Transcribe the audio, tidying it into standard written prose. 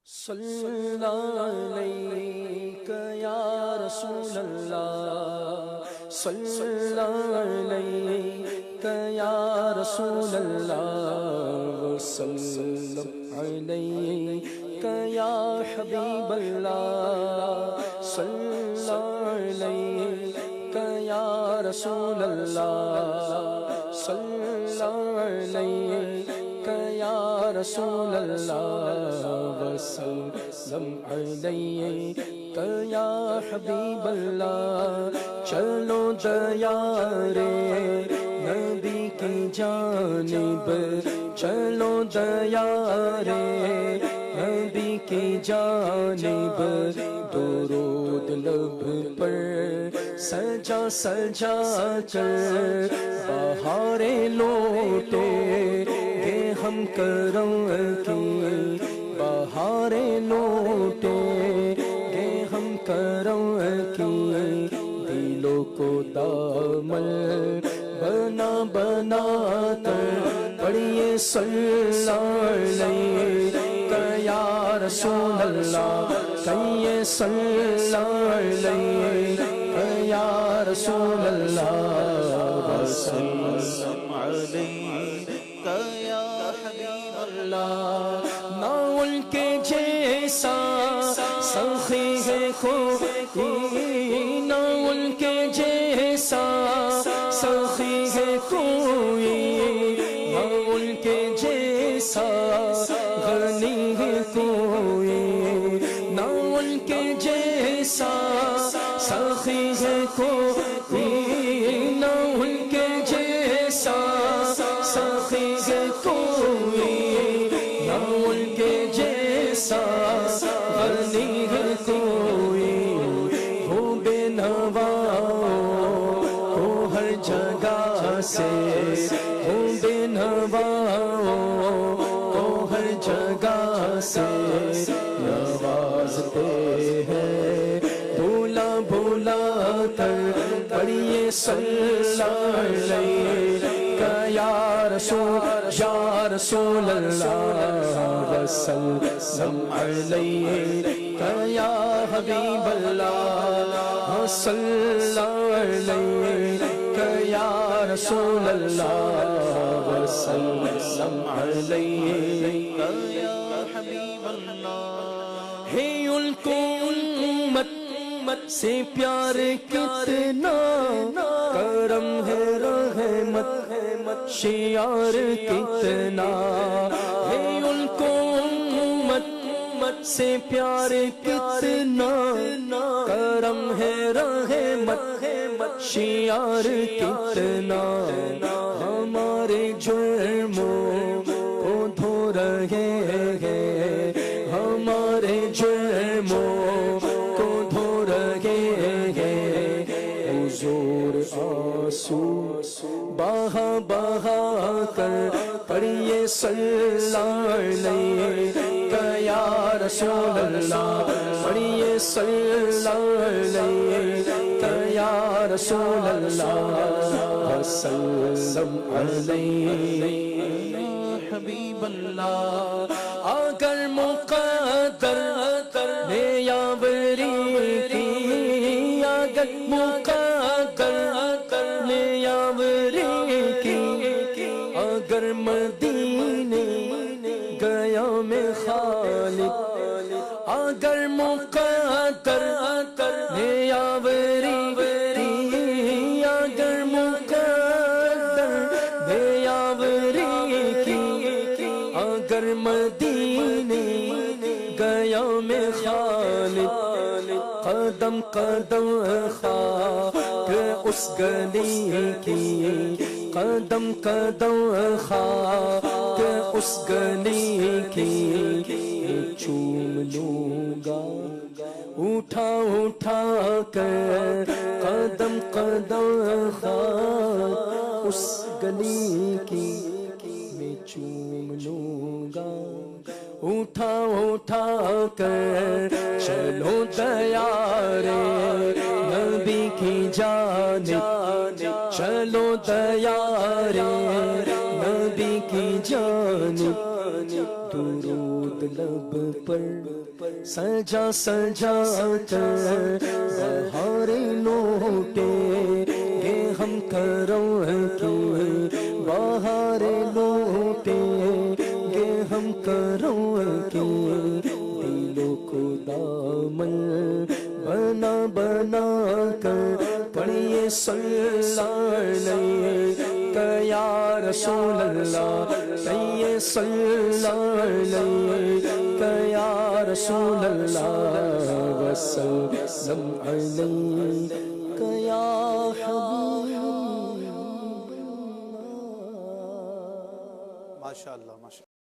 صلی علیک یا رسول اللہ، صلی علیک یا رسول اللہ، وسلم علیک یا حبیب اللہ، صلی علیک یا رسول اللہ، صلی علیک یا رسول اللہ، وسلم علیک یا حبیب اللہ۔ چلو دیار نبی کی جانب، چلو دیار نبی کی جانب، درود لب پر سجا سجا کر بہاریں لوٹے گے ہم کرم کی، بہاریں لوٹے گے ہم کرم کی، دلوں کو دامن بنا بنا کر پڑھیے صلی علیک یا رسول اللہ، کہیے صلی علیک یا رسول اللہ، وسلم علیک یا حبیب اللہ۔ نہ ان کے جیسا سخی ہے کوئی، نہ ان کے جیسا سخی ہے کوئی، نہ ان کے جیسا غنی ہے کوئی، نہ ان کے جیسا سخی ہے کوئی، نہ ان کے جیسا سخی ہے کوئی، نہ ان کے جیسا غنی ہے کوئی، ہو بے نوا ہو ہر جگہ سے، ہو بے نوا ہو ہر جگہ سے، نوازتے ہیں بھولا بھولا کر پڑھیے صلی علیک یا رسول اللہ، وسلم علیک یا حبیب اللہ، صلی علیک یا رسول اللہ، وسلم علیک یا حبیب اللہ۔ ہے ان کو امت سے پیار کتنا، کرم ہے رحمت شیار کتنا، ہے ان کو امت سے پیار کتنا، کرم ہے رحمت شیار کتنا، ہمارے جرموں کو دھو رہے ہیں، ہمارے جرموں کو دھو رہے ہیں، حضور آنسو بہا بہا کر پڑھیے صلی علیک یا رسول اللہ، پڑھیے صلی علیک یا رسول اللہ، وسلم علیک یا حبیب اللہ۔ اگر مقدر نے یاوری کی، اگر مقدر نے یاوری کی، اگر مدینے گیا میں خالد، اگر مقدر نے یاوری کی، اگر مقدر نے یاوری کی، اگر مدینے گیا میں خالد، قدم قدم خاک اس گلی کی، قدم قدم خاک اس گلی کی، چوم لوں گا اٹھا اٹھا کر، قدم قدم خاک اس گلی کی، میں چوم لوں گا اٹھا اٹھا کر، چلو دیار نبی کی جانب، چلو دیار نبی کی جانب، درود لب پر سجا سجا کر بہاریں لوٹیں گے ہم کرم کی بہاریں لوٹیں گے ہم کرم کی دلوں کو دامن بنا بنا کر پڑھیے صلی علیہ یا رسول اللہ کہیے صلی علیہ یا رسول اللہ وسلم علیہ یا حبیب اللہ. ماشاء اللہ ماشاء اللہ.